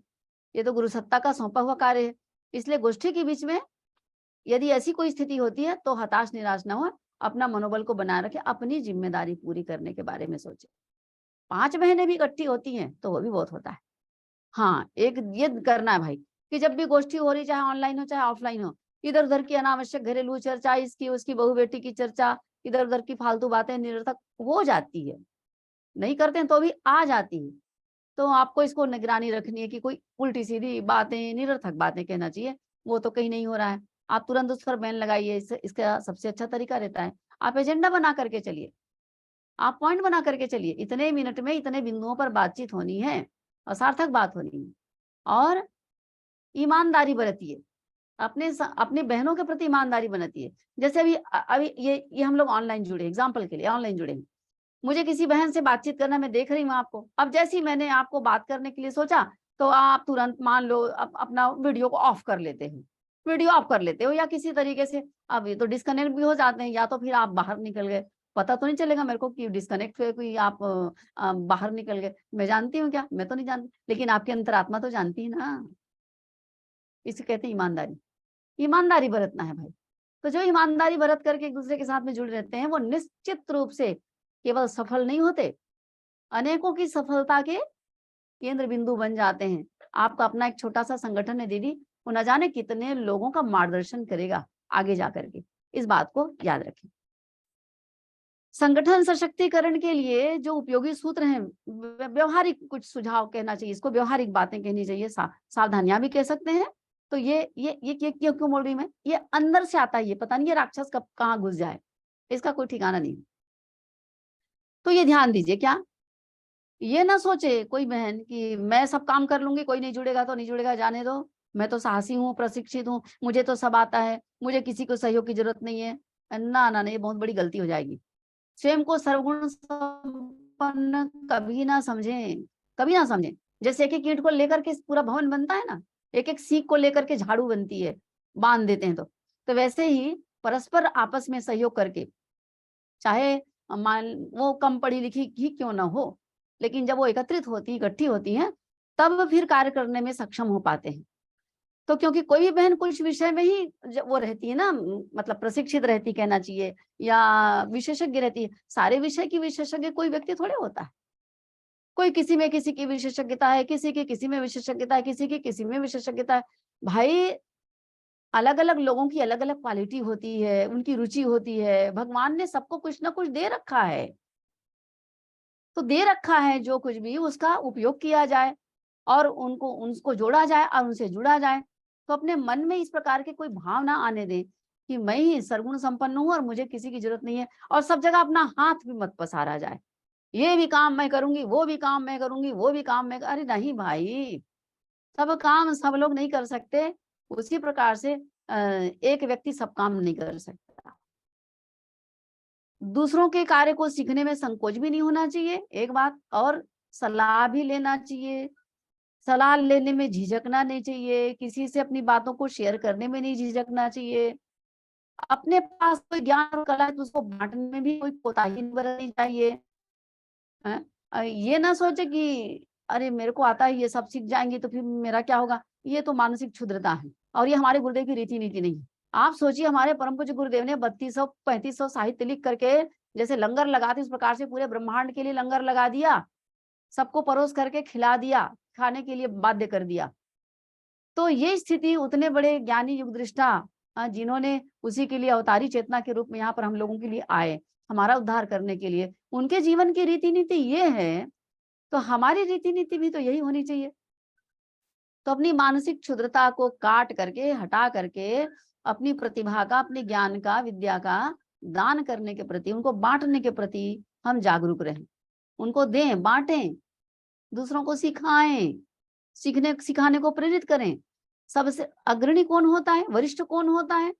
ये तो गुरु सत्ता का सौंपा हुआ कार्य है। इसलिए गोष्ठी के बीच में यदि ऐसी कोई स्थिति होती है तो हताश निराश ना हो, अपना मनोबल को बनाए रखें, अपनी जिम्मेदारी पूरी करने के बारे में सोचें। 5 बहनें भी इकट्ठी होती हैं तो वो भी बहुत होता है। हाँ, एक ये करना है भाई कि जब भी गोष्ठी हो रही, चाहे ऑनलाइन हो चाहे ऑफलाइन हो, इधर-उधर की अनावश्यक घरेलू चर्चा, इसकी उसकी बहू-बेटी की चर्चा, इधर-उधर की फालतू बातें निरर्थक हो जाती है। नहीं करते हैं तो भी आ जाती है। तो आपको इसको निगरानी रखनी है कि कोई उल्टी-सीधी बातें, निरर्थक बातें कहना चाहिए, वो तो कहीं नहीं हो रहा है। आप तुरंत उस पर बैन लगाइए, इससे इसका सबसे अच्छा तरीका रहता है। आप एजेंडा बना करके चलिए, आप पॉइंट बना करके चलिए, इतने मिनट में इतने बिंदुओं पर बातचीत होनी है और सार्थक बात होनी है। और ईमानदारी बरतिए, अपनी बहनों के प्रति ईमानदारी बरतिए। जैसे अभी ये हम लोग ऑनलाइन जुड़े, एग्ज़ाम्पल के लिए ऑनलाइन जुड़े हैं। मुझे किसी बहन से बातचीत करना, मैं देख रही हूँ आपको। अब जैसे ही मैंने आपको बात करने के लिए सोचा, तो आप तुरंत मान लो अपना वीडियो को ऑफ कर लेते हो। वीडियो ऑफ कर लेते हो या किसी तरीके से, अब ये तो डिस्कनेक्ट भी हो जाते हैं, या तो फिर आप बाहर निकल गए। पता तो नहीं चलेगा मेरे को कि डिस्कनेक्ट हुए, कोई आप बाहर निकल गए। मैं जानती हूँ क्या? मैं तो नहीं जानती, लेकिन आपकी अंतरात्मा तो जानती है ना। इसे कहते हैं ईमानदारी। ईमानदारी बरतना है भाई। तो जो ईमानदारी बरत करके एक-दूसरे के साथ में जुड़े रहते हैं, वो निश्चित रूप से केवल सफल नहीं होते, अनेकों की सफलता के केंद्र बिंदु बन जाते हैं। आपका अपना एक छोटा-सा संगठन है दीदी, वो न जाने कितने लोगों का मार्गदर्शन करेगा आगे जा कर के। इस बात को याद रखें। संगठन सशक्तिकरण के लिए जो उपयोगी सूत्र हैं, व्यवहारिक कुछ सुझाव कहना चाहिए, इसको व्यवहारिक बातें कहनी चाहिए, सावधानियाँ भी कह सकते हैं। तो ये क्यों बोल रही मैं? ये अंदर से आता है, ये पता नहीं ये राक्षस कब कहाँ घुस जाए, इसका कोई ठिकाना नहीं। तो ये ध्यान दीजिए, क्या ये ना सोचे कोई बहन कि मैं सब काम कर लूँगी, कोई नहीं जुड़ेगा तो नहीं जुड़ेगा, जाने दो, मैं तो साहसी हूँ, प्रशिक्षित हूँ, मुझे तो सब आता है, मुझे किसी को सहयोग की ज़रूरत नहीं है। ना, ये बहुत बड़ी गलती हो जाएगी। स्वयं को सर्वगुण संपन्न कभी ना समझें। जैसे एक-एक ईंट को लेकर के पूरा भवन बनता है ना, एक-एक सीख को लेकर के झाड़ू बनती है, बाँध देते हैं तो। तो वैसे ही परस्पर आपस में सहयोग करके, चाहे मान वो कम पढ़ी-लिखी ही क्यों ना हो, लेकिन जब वो एकत्रित होती हैं, इकट्ठी होती हैं, तब फिर कार्य करने में सक्षम हो पाते हैं। तो क्योंकि कोई भी बहन कुछ विषय में ही वो रहती है ना, मतलब प्रशिक्षित रहती कहना चाहिए, या विशेषज्ञ रहती है। सारे विषय की विशेषज्ञ कोई व्यक्ति थोड़े होता है। कोई किसी में किसी की विशेषज्ञता है, किसी की किसी में विशेषज्ञता है, किसी की किसी में विशेषज्ञता है। भाई अलग-अलग लोगों की अलग-अलग क्वालिटी होती है, उनकी रुचि होती है। भगवान ने सबको कुछ ना कुछ दे रखा है। तो दे रखा है जो कुछ भी, उसका उपयोग किया जाए और उनको जोड़ा जाए और उनसे जुड़ा जाए। तो अपने मन में इस प्रकार के कोई भाव ना आने दें कि मैं ही सर्वगुण संपन्न हूँ और मुझे किसी की जरूरत नहीं है, और सब जगह अपना हाथ भी मत पसारा जाए। ये भी काम मैं करूँगी, वो भी काम मैं करूँगी, वो भी काम मैं, अरे नहीं भाई, सब काम सब लोग नहीं कर सकते। उसी प्रकार से एक व्यक्ति सब काम नहीं कर सकता। दूसरों के कार्य को सीखने में संकोच भी नहीं होना चाहिए, एक बात, और सलाह भी लेना चाहिए। सलाह लेने में झिझकना नहीं चाहिए, किसी से अपनी बातों को शेयर करने में नहीं झिझकना चाहिए। अपने पास कोई ज्ञान और कला है तो उसको बाँटने में भी कोई कोताही नहीं बरतनी चाहिए। हैं? ये ना सोचे कि अरे मेरे को आता है, ये सब सीख जाएंगे तो फिर मेरा क्या होगा। ये तो मानसिक क्षुद्रता है और ये हमारे गुरुदेव की रीति नीति नहीं है। आप सोचिए, हमारे परम पूज्य गुरुदेव ने 3200-3500 साहित्य लिख करके जैसे लंगर लगाते इस प्रकार से पूरे ब्रह्मांड के लिए लंगर लगा दिया, सबको परोस करके खिला दिया, खाने के लिए बाध्य कर दिया। तो ये स्थिति उतने बड़े ज्ञानी युग दृष्टा जिन्होंने उसी के लिए अवतारी चेतना के रूप में यहाँ पर हम लोगों के लिए आए, हमारा उद्धार करने के लिए, उनके जीवन की रीति नीति ये है, तो हमारी रीति नीति भी तो यही होनी चाहिए। तो अपनी मानसिक क्षुद्रता को काट करके, हटा करके, अपनी प्रतिभा का, अपने ज्ञान का, विद्या का दान करने के प्रति, उनको बांटने के प्रति हम जागरूक रहें, उनको दें, बांटें, दूसरों को सिखाएं, सिखाने को प्रेरित करें। सबसे अग्रणी कौन होता है, वरिष्ठ कौन होता है,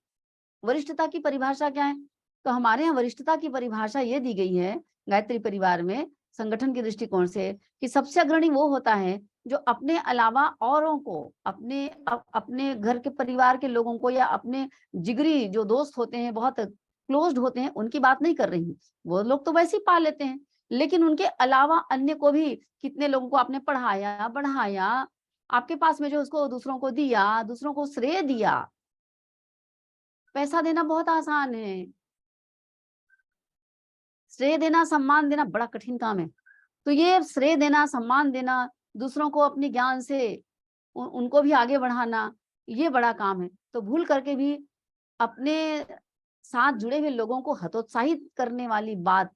वरिष्ठता की परिभाषा क्या है? तो हमारे यहाँ वरिष्ठता की परिभाषा ये दी गई है गायत्री परिवार में संगठन के दृष्टिकोण से कि सबसे अग्रणी वो होता है जो अपने अलावा औरों को, अपने घर के परिवार के लोगों को या अपने जिगरी जो दोस्त होते हैं, बहुत क्लोज्ड होते हैं, उनकी बात नहीं कर रही हूँ, वो लोग तो वैसे ही पा लेते हैं, लेकिन उनके अलावा अन्य को भी कितने लोगों को आपने पढ़ाया, बढ़ाया, आपके पास में जो उसको दूसरों को दिया, दूसरों को श्रेय दिया। पैसा देना बहुत आसान है, श्रेय देना, सम्मान देना बड़ा कठिन काम है। तो ये श्रेय देना, सम्मान देना, दूसरों को अपने ज्ञान से उनको भी आगे बढ़ाना, ये बड़ा काम है। तो भूल करके भी अपने साथ जुड़े हुए लोगों को हतोत्साहित करने वाली बात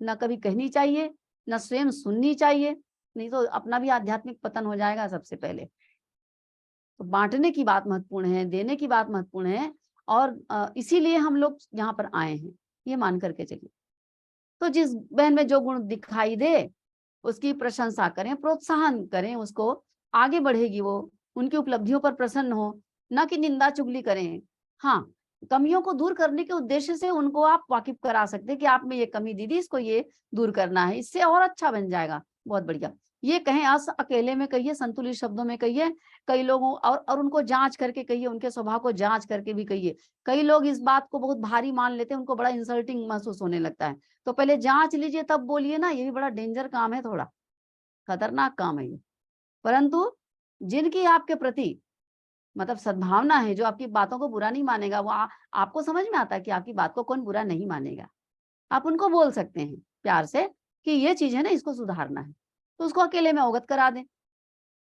न कभी कहनी चाहिए, न स्वयं सुननी चाहिए, नहीं तो अपना भी आध्यात्मिक पतन हो जाएगा सबसे पहले। तो बांटने की बात महत्वपूर्ण है, देने की बात महत्वपूर्ण है, और इसीलिए हम लोग यहाँ पर आए हैं, ये मान करके चलिए। तो जिस बहन में जो गुण दिखाई दे उसकी प्रशंसा करें, प्रोत्साहन करें, उसको आगे बढ़ेगी वो, उनकी उपलब्धियों पर प्रसन्न हो, न कि निंदा चुगली करें। हाँ, कमियों को दूर करने के उद्देश्य से उनको आप वाकिफ करा सकते हैं कि आप में ये कमी दीदी, इसको ये दूर करना है, इससे और अच्छा बन जाएगा, बहुत बढ़िया। ये कहें, अकेले में कहिए, संतुलित शब्दों में कहिए, कई लोगों और उनको जांच करके कहिए, उनके स्वभाव को जांच करके भी कहिए। कई लोग इस बात को बहुत भारी मान लेते हैं, उनको बड़ा इंसल्टिंग महसूस होने लगता है, तो पहले जांच लीजिए तब बोलिए ना, ये भी बड़ा डेंजर काम है, थोड़ा खतरनाक काम है ये। परंतु जिनकी आपके प्रति मतलब सद्भावना है, जो आपकी बातों को बुरा नहीं मानेगा, वो आपको समझ में आता है कि आपकी बात को कौन बुरा नहीं मानेगा, आप उनको बोल सकते हैं प्यार से कि ये चीज है ना, इसको सुधारना है, तो उसको अकेले में अवगत करा दें।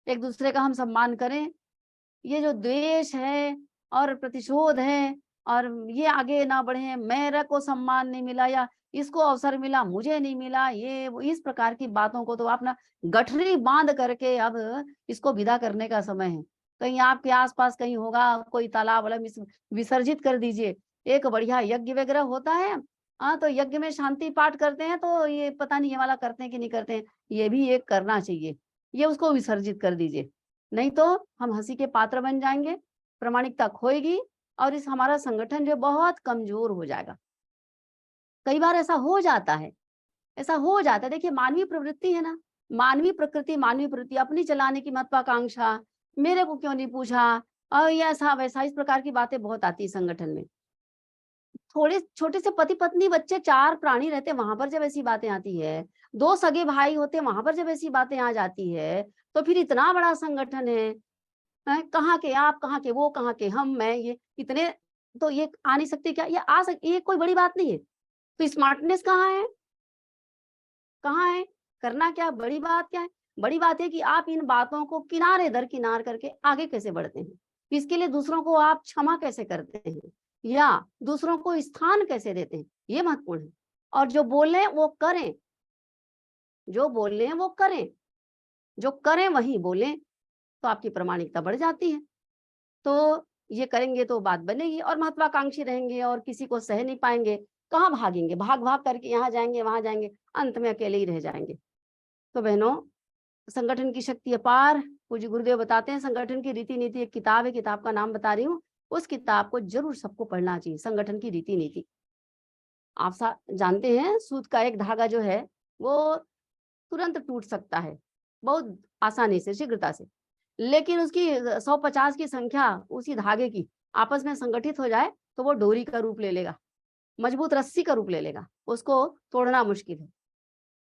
एक दूसरे का हम सम्मान करें। ये जो द्वेष है और प्रतिशोध है और ये आगे ना बढ़े, मेरे को सम्मान नहीं मिला या इसको अवसर मिला मुझे नहीं मिला, ये इस प्रकार की बातों को तो आप ना गठरी बांध करके अब इसको विदा करने का समय है। कहीं आपके आसपास कहीं होगा कोई तालाब वाला, विसर्जित कर दीजिए। एक बढ़िया यज्ञ वगैरह होता है, हाँ, तो यज्ञ में शांति पाठ करते हैं, तो ये पता नहीं ये वाला करते हैं कि नहीं करते हैं, ये भी एक करना चाहिए, ये उसको विसर्जित कर दीजिए, नहीं तो हम हंसी के पात्र बन जाएंगे, प्रामाणिकता खोएगी और इस हमारा संगठन जो बहुत कमजोर हो जाएगा। कई बार ऐसा हो जाता है, ऐसा हो जाता है। देखिए, मानवीय प्रवृत्ति है ना, मानवीय प्रकृति, मानवीय प्रवृत्ति, अपनी चलाने की महत्वाकांक्षा, मेरे को क्यों नहीं पूछा, और ये ऐसा वैसा, इस प्रकार की बातें बहुत आती है संगठन में। थोड़े छोटे से पति पत्नी बच्चे 4 प्राणी रहते, वहां पर जब ऐसी बातें आती है, 2 सगे भाई होते, वहां पर जब ऐसी बातें आ जाती है, तो फिर इतना बड़ा संगठन है, कहाँ के आप, कहाँ के वो, कहाँ के हम, मैं, ये इतने तो ये आ नहीं सकते क्या? ये आ सकते, ये कोई बड़ी बात नहीं है। तो स्मार्टनेस कहाँ है? कहाँ है? करना क्या, बड़ी बात क्या है? बड़ी बात है कि आप इन बातों को किनारे दर किनार करके आगे कैसे बढ़ते हैं, इसके लिए दूसरों को आप क्षमा कैसे करते हैं या दूसरों को स्थान कैसे देते हैं, ये महत्वपूर्ण है। और जो बोले वो करें, जो बोले वो करें, जो करें वही बोलें, तो आपकी प्रामाणिकता बढ़ जाती है। तो ये करेंगे तो बात बनेगी, और महत्वाकांक्षी रहेंगे और किसी को सह नहीं पाएंगे, कहाँ भागेंगे, भाग भाग करके यहाँ जाएंगे वहां जाएंगे, अंत में अकेले ही रह जाएंगे। तो बहनों, संगठन की शक्ति अपार। पूज्य गुरुदेव बताते हैं, संगठन की रीति नीति एक किताब है, किताब का नाम बता रही हूँ, उस किताब को जरूर सबको पढ़ना चाहिए, संगठन की रीति नीति। आप जानते हैं, सूत का एक धागा जो है वो तुरंत टूट सकता है, बहुत आसानी से, शीघ्रता से, लेकिन उसकी 150 की संख्या उसी धागे की आपस में संगठित हो जाए तो वो डोरी का रूप ले लेगा, मजबूत रस्सी का रूप ले लेगा, उसको तोड़ना मुश्किल है।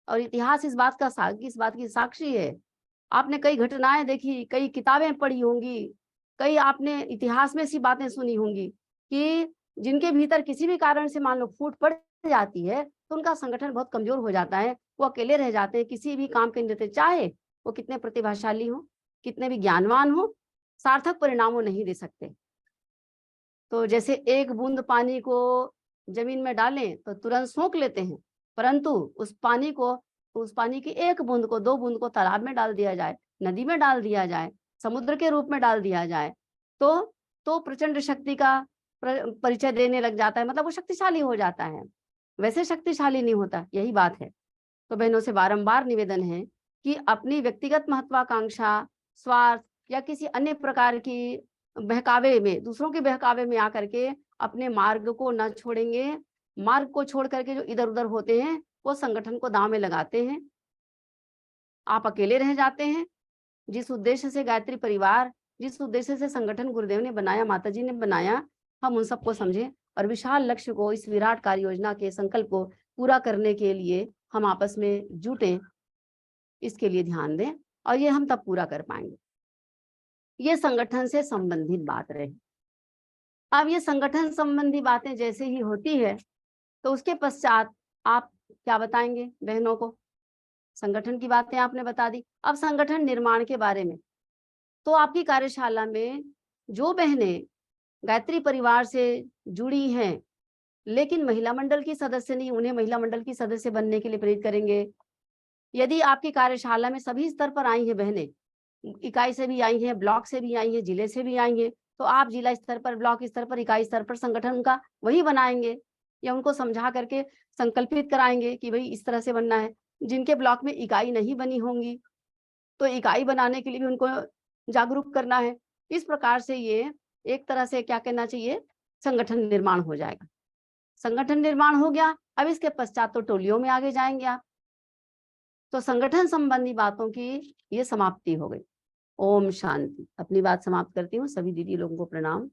और इतिहास इस बात की साक्षी है आपने कई घटनाएं देखी, कई किताबें पढ़ी होंगी, कई आपने इतिहास में ऐसी बातें सुनी होंगी कि जिनके भीतर किसी भी कारण से मान लो फूट पड़ जाती है तो उनका संगठन बहुत कमजोर हो जाता है, वो अकेले रह जाते हैं, किसी भी काम के लिए चाहे वो कितने प्रतिभाशाली हो, कितने भी ज्ञानवान हो, सार्थक परिणामों नहीं दे सकते। तो जैसे एक बूंद पानी को जमीन में डालें तो तुरंत सोख लेते हैं, परंतु उस पानी की एक बूंद को, दो बूंद को तालाब में डाल दिया जाए, नदी में डाल दिया जाए, समुद्र के रूप में डाल दिया जाए तो प्रचंड शक्ति का परिचय देने लग जाता है, मतलब वो शक्तिशाली हो जाता है। वैसे शक्तिशाली नहीं होता, यही बात है। तो बहनों से बारंबार निवेदन है कि अपनी व्यक्तिगत महत्वाकांक्षा, स्वार्थ या किसी अन्य प्रकार की बहकावे में, दूसरों के बहकावे में आकर के अपने मार्ग को न छोड़ेंगे। मार्ग को छोड़ करके जो इधर उधर होते हैं वो संगठन को दांव में लगाते हैं, आप अकेले रह जाते हैं। जिस उद्देश्य से गायत्री परिवार, जिस उद्देश्य से संगठन गुरुदेव ने बनाया, माता जी ने बनाया, हम उन सबको समझें और विशाल लक्ष्य को, इस विराट कार्य योजना के संकल्प को पूरा करने के लिए हम आपस में जुटें, इसके लिए ध्यान दें और ये हम तब पूरा कर पाएंगे। ये संगठन से संबंधित बात रही। अब ये संगठन संबंधी बातें जैसे ही होती है तो उसके पश्चात आप क्या बताएंगे बहनों को? संगठन की बातें आपने बता दी। अब संगठन निर्माण के बारे में, तो आपकी कार्यशाला में जो बहनें गायत्री परिवार से जुड़ी हैं लेकिन महिला मंडल की सदस्य नहीं, उन्हें महिला मंडल की सदस्य बनने के लिए प्रेरित करेंगे। यदि आपकी कार्यशाला में सभी स्तर पर आई हैं बहनें, इकाई से भी आई हैं, ब्लॉक से भी आई हैं, जिले से भी आई हैं, तो आप जिला स्तर पर, ब्लॉक स्तर पर, इकाई स्तर पर संगठन का वही बनाएंगे या उनको समझा करके संकल्पित कराएंगे कि भाई इस तरह से बनना है। जिनके ब्लॉक में इकाई नहीं बनी होंगी तो इकाई बनाने के लिए भी उनको जागरूक करना है। इस प्रकार से ये एक तरह से क्या कहना चाहिए, संगठन निर्माण हो जाएगा। संगठन निर्माण हो गया, अब इसके पश्चात तो टोलियों में आगे जाएंगे आप। तो संगठन संबंधी बातों की ये समाप्ति हो गई। ओम शांति। अपनी बात समाप्त करती हूँ। सभी दीदी लोगों को प्रणाम।